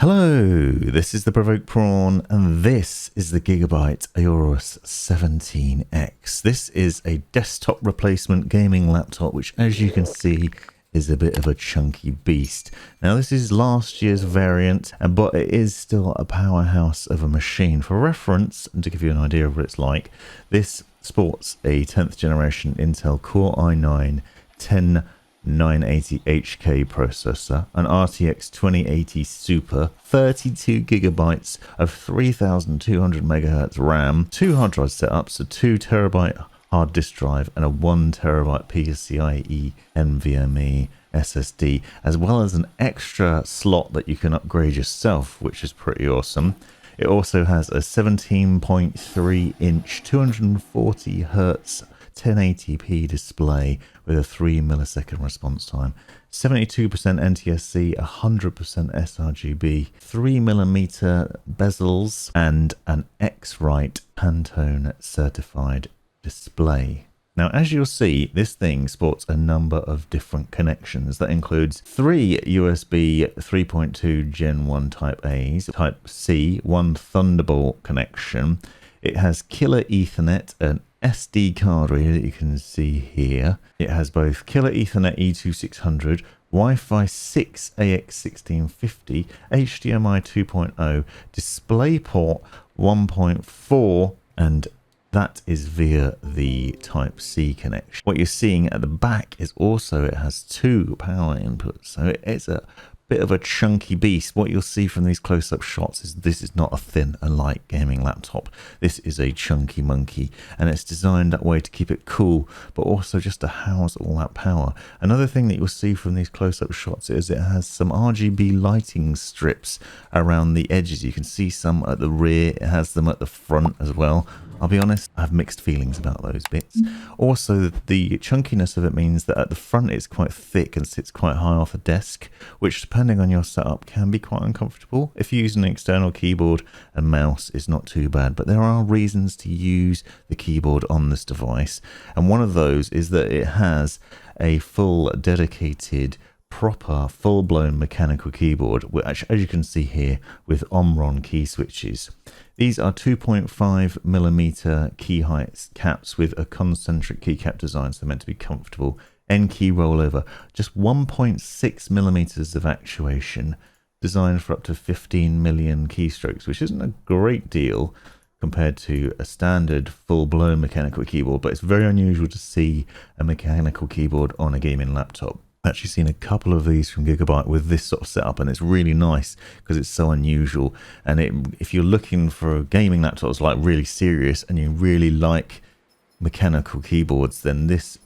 Hello, this is the Provoked Prawn, and this is the Gigabyte Aorus 17X. This is a desktop replacement gaming laptop, which, as you can see, is a bit of a chunky beast. Now, this is last year's variant, but it is still a powerhouse of a machine. For reference, and to give you an idea of what it's like, this sports a 10th generation Intel Core i9 10980HK processor, an RTX 2080 Super, 32 gigabytes of 3200 megahertz RAM, 2 hard drive setups, a 2 terabyte hard disk drive, and a 1 terabyte PCIe NVMe SSD, as well as an extra slot that you can upgrade yourself, which is pretty awesome. It also has a 17.3 inch 240 hertz 1080p display with a 3 millisecond response time, 72% NTSC, 100% sRGB, 3mm bezels, and an X-Rite Pantone Certified display. Now, as you'll see, this thing sports a number of different connections. That includes 3 USB 3.2 Gen 1 Type A's, Type C, 1 Thunderbolt connection. It has killer Ethernet, an SD card reader that you can see here. It has both killer Ethernet E2600, Wi-Fi 6 AX1650, HDMI 2.0, DisplayPort 1.4, and that is via the Type C connection. What you're seeing at the back is also it has 2 power inputs, so it's a bit of a chunky beast. What you'll see from these close-up shots is this is not a thin and light gaming laptop. This is a chunky monkey, and it's designed that way to keep it cool, but also just to house all that power. Another thing that you'll see from these close-up shots is it has some RGB lighting strips around the edges. You can see some at the rear, it has them at the front as well. I'll be honest, I have mixed feelings about those bits. Also, the chunkiness of it means that at the front it's quite thick and sits quite high off the desk, which depending on your setup can be quite uncomfortable. If you use an external keyboard and mouse, it's not too bad, but there are reasons to use the keyboard on this device, and one of those is that it has a full dedicated proper full-blown mechanical keyboard, which, as you can see here, with Omron key switches. These are 2.5mm key height caps with a concentric keycap design, so they're meant to be comfortable. N key rollover, just 1.6mm of actuation, designed for up to 15 million keystrokes, which isn't a great deal compared to a standard full-blown mechanical keyboard, but it's very unusual to see a mechanical keyboard on a gaming laptop. I've actually seen a couple of these from Gigabyte with this sort of setup, and it's really nice because it's so unusual. And if you're looking for gaming laptops like really serious and you really like mechanical keyboards, then this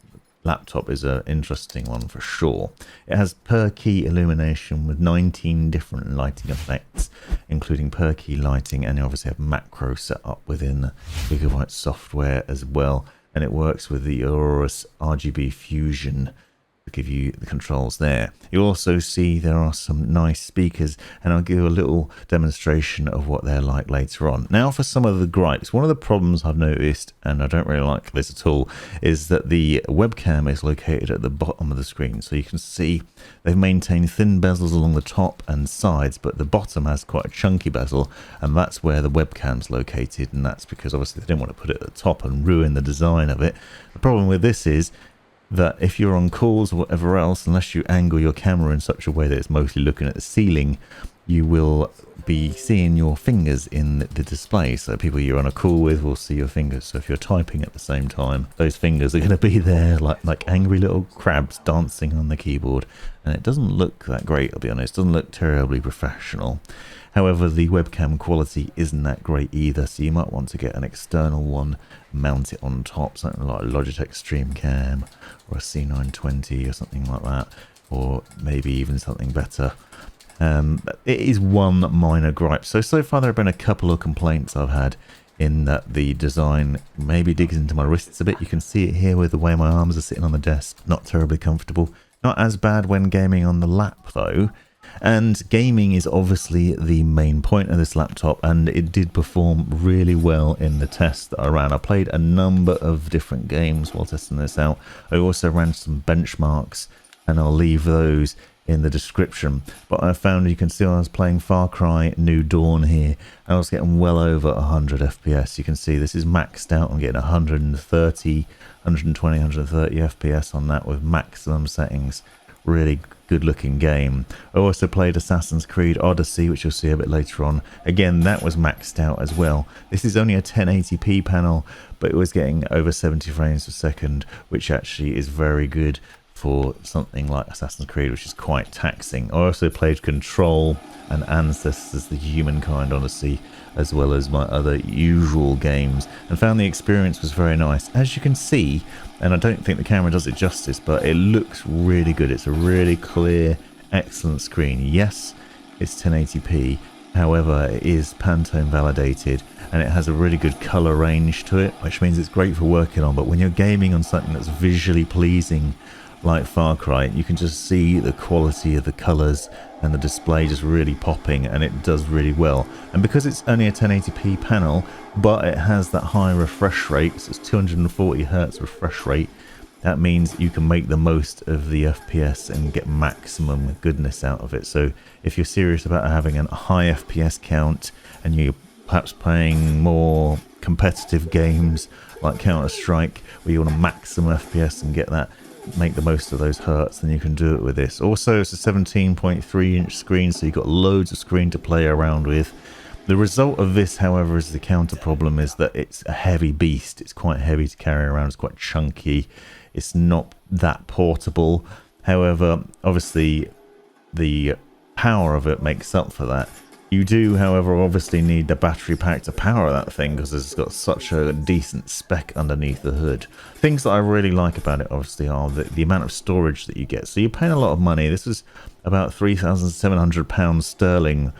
laptop is an interesting one for sure. It has per key illumination with 19 different lighting effects, including per key lighting, and you obviously have macro set up within Gigabyte software as well. And it works with the Aorus RGB Fusion to give you the controls there. You'll also see there are some nice speakers, and I'll give you a little demonstration of what they're like later on. Now, for some of the gripes, one of the problems I've noticed, and I don't really like this at all, is that the webcam is located at the bottom of the screen. So you can see they've maintained thin bezels along the top and sides, but the bottom has quite a chunky bezel, and that's where the webcam's located, and that's because obviously they didn't want to put it at the top and ruin the design of it. The problem with this is that if you're on calls or whatever else, unless you angle your camera in such a way that it's mostly looking at the ceiling, you will be seeing your fingers in the display. So people you're on a call with will see your fingers. So if you're typing at the same time, those fingers are going to be there like angry little crabs dancing on the keyboard. And it doesn't look that great, I'll be honest. It doesn't look terribly professional. However, the webcam quality isn't that great either, so you might want to get an external one, mount it on top, something like a Logitech StreamCam or a C920 or something like that, or maybe even something better. It is one minor gripe. So far there have been a couple of complaints I've had in that the design maybe digs into my wrists a bit. You can see it here with the way my arms are sitting on the desk. Not terribly comfortable. Not as bad when gaming on the lap though. And gaming is obviously the main point of this laptop, and it did perform really well in the tests that I ran. I played a number of different games while testing this out. I also ran some benchmarks, and I'll leave those in the description. But I found, you can see I was playing Far Cry New Dawn here, and I was getting well over 100 FPS. You can see this is maxed out. I'm getting 130, 120, 130 FPS on that with maximum settings. Really good looking game. I also played Assassin's Creed Odyssey, which you'll see a bit later on. Again, that was maxed out as well. This is only a 1080p panel, but it was getting over 70 frames per second, which actually is very good for something like Assassin's Creed, which is quite taxing. I also played Control and Ancestors, the Humankind Odyssey, as well as my other usual games, and found the experience was very nice. As you can see, and I don't think the camera does it justice, but it looks really good. It's a really clear, excellent screen. Yes, it's 1080p, however, it is Pantone validated, and it has a really good color range to it, which means it's great for working on. But when you're gaming on something that's visually pleasing like Far Cry, you can just see the quality of the colors and the display just really popping, and it does really well. And because it's only a 1080p panel, but it has that high refresh rate, so it's 240 hertz refresh rate, that means you can make the most of the FPS and get maximum goodness out of it. So if you're serious about having a high FPS count and you're perhaps playing more competitive games like Counter-Strike, where you want a maximum FPS and get that, make the most of those hertz, then you can do it with this. Also, it's a 17.3 inch screen, so you've got loads of screen to play around with. The result of this, however, is the counter problem is that it's a heavy beast. It's quite heavy to carry around. It's quite chunky. It's not that portable. However, obviously the power of it makes up for that. You do, however, obviously need the battery pack to power that thing, because it's got such a decent spec underneath the hood. Things that I really like about it, obviously, are the amount of storage that you get. So you're paying a lot of money. This is about £3,700 sterling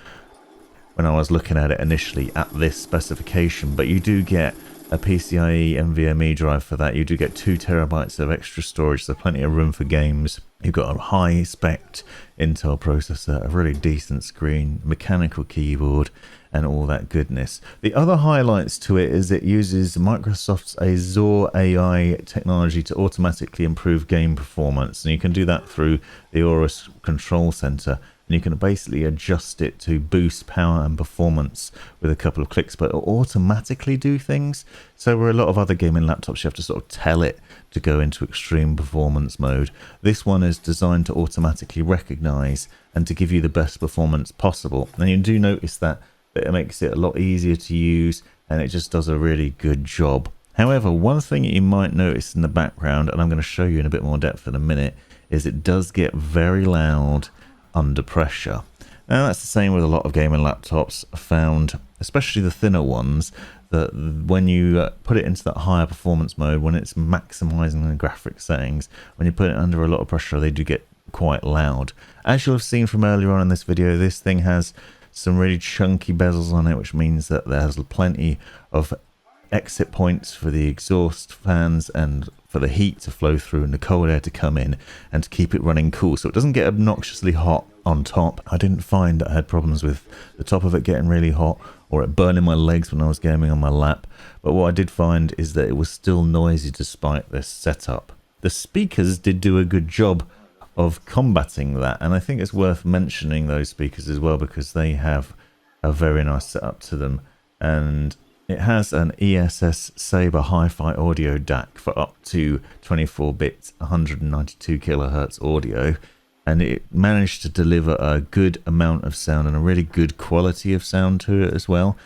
when I was looking at it initially at this specification. But you do get a PCIe NVMe drive for that. You do get 2 terabytes of extra storage, so plenty of room for games. You've got a high spec Intel processor, a really decent screen, mechanical keyboard, and all that goodness. The other highlights to it is it uses Microsoft's Azure AI technology to automatically improve game performance, and you can do that through the Aorus control center. And you can basically adjust it to boost power and performance with a couple of clicks, but it'll automatically do things. So where a lot of other gaming laptops, you have to sort of tell it to go into extreme performance mode. This one is designed to automatically recognize and to give you the best performance possible. And you do notice that it makes it a lot easier to use, and it just does a really good job. However, one thing you might notice in the background, and I'm going to show you in a bit more depth in a minute, is it does get very loud under pressure. Now that's the same with a lot of gaming laptops. I found, especially the thinner ones, that when you put it into that higher performance mode, when it's maximizing the graphics settings, when you put it under a lot of pressure, they do get quite loud. As you'll have seen from earlier on in this video, this thing has some really chunky bezels on it, which means that there's plenty of exit points for the exhaust fans and for the heat to flow through and the cold air to come in, and to keep it running cool so it doesn't get obnoxiously hot on top. I didn't find that I had problems with the top of it getting really hot or it burning my legs when I was gaming on my lap, but what I did find is that it was still noisy despite this setup. The speakers did do a good job of combating that, and I think it's worth mentioning those speakers as well, because they have a very nice setup to them. And it has an ESS Sabre HiFi audio DAC for up to 24-bit 192 kilohertz audio, and it managed to deliver a good amount of sound and a really good quality of sound to it as well.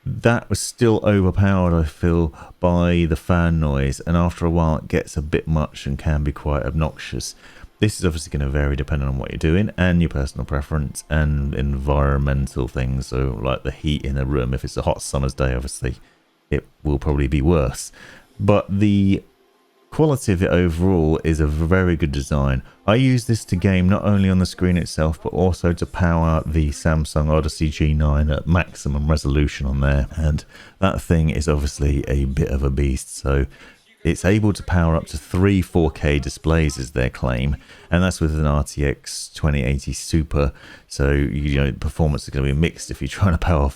That was still overpowered, I feel, by the fan noise, and after a while it gets a bit much and can be quite obnoxious. This is obviously going to vary depending on what you're doing and your personal preference and environmental things. So like the heat in a room, if it's a hot summer's day, obviously it will probably be worse. But the quality of it overall is a very good design. I use this to game not only on the screen itself, but also to power the Samsung Odyssey G9 at maximum resolution on there. And that thing is obviously a bit of a beast. So it's able to power up to 3 4K displays is their claim, and that's with an RTX 2080 Super. So you know, performance is going to be mixed if you're trying to power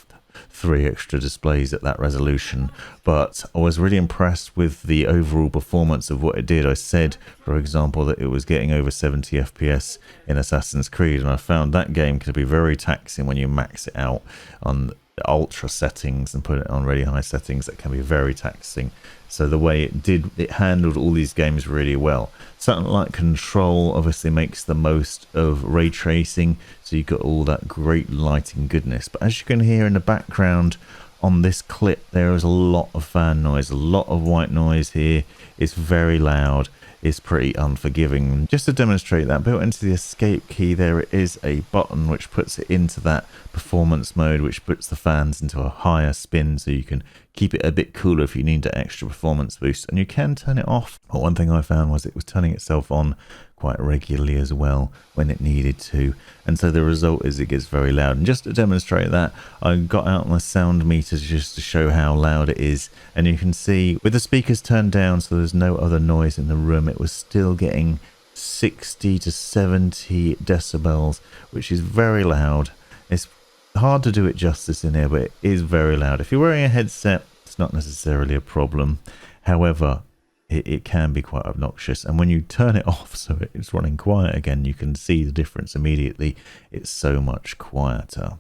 3 extra displays at that resolution. But I was really impressed with the overall performance of what it did. I said, for example, that it was getting over 70 FPS in Assassin's Creed, and I found that game could be very taxing when you max it out on ultra settings and put it on really high settings. That can be very taxing. So the way it handled all these games really well. Something like Control obviously makes the most of ray tracing, so you've got all that great lighting goodness. But as you can hear in the background on this clip, there is a lot of fan noise, a lot of white noise here. It's very loud. Is pretty unforgiving. Just to demonstrate that, built into the escape key there is a button which puts it into that performance mode, which puts the fans into a higher spin, so you can keep it a bit cooler if you need that extra performance boost, and you can turn it off. But one thing I found was it was turning itself on quite regularly as well when it needed to, and so the result is it gets very loud. And just to demonstrate that, I got out my sound meter just to show how loud it is, and you can see with the speakers turned down so there's no other noise in the room, it was still getting 60 to 70 decibels, which is very loud. It's hard to do it justice in here, but it is very loud. If you're wearing a headset, it's not necessarily a problem. However, it can be quite obnoxious, and when you turn it off so it's running quiet again, you can see the difference immediately. It's so much quieter.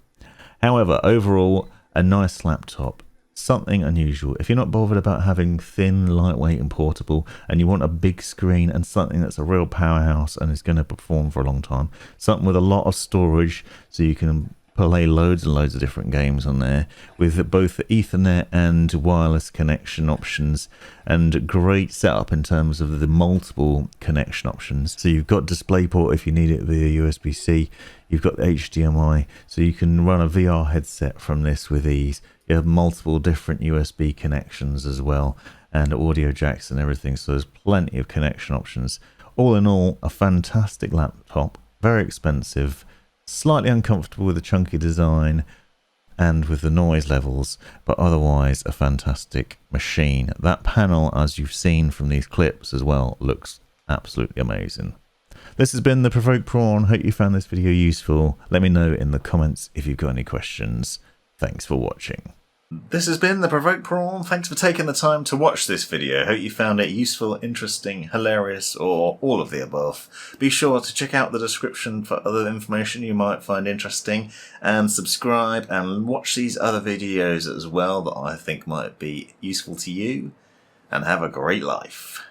However, overall, a nice laptop, something unusual. If you're not bothered about having thin, lightweight and portable, and you want a big screen and something that's a real powerhouse and is going to perform for a long time, something with a lot of storage so you can play loads and loads of different games on there, with both Ethernet and wireless connection options, and great setup in terms of the multiple connection options. So you've got DisplayPort if you need it via USB-C, you've got HDMI, so you can run a VR headset from this with ease. You have multiple different USB connections as well, and audio jacks and everything, so there's plenty of connection options. All in all, a fantastic laptop, very expensive, slightly uncomfortable with the chunky design and with the noise levels, but otherwise a fantastic machine. That panel, as you've seen from these clips as well, looks absolutely amazing. This has been the Provoked Prawn. Hope you found this video useful. Let me know in the comments if you've got any questions. Thanks for watching. This has been the Provoked Prawn. Thanks for taking the time to watch this video. Hope you found it useful, interesting, hilarious, or all of the above. Be sure to check out the description for other information you might find interesting, and subscribe and watch these other videos as well that I think might be useful to you, and have a great life.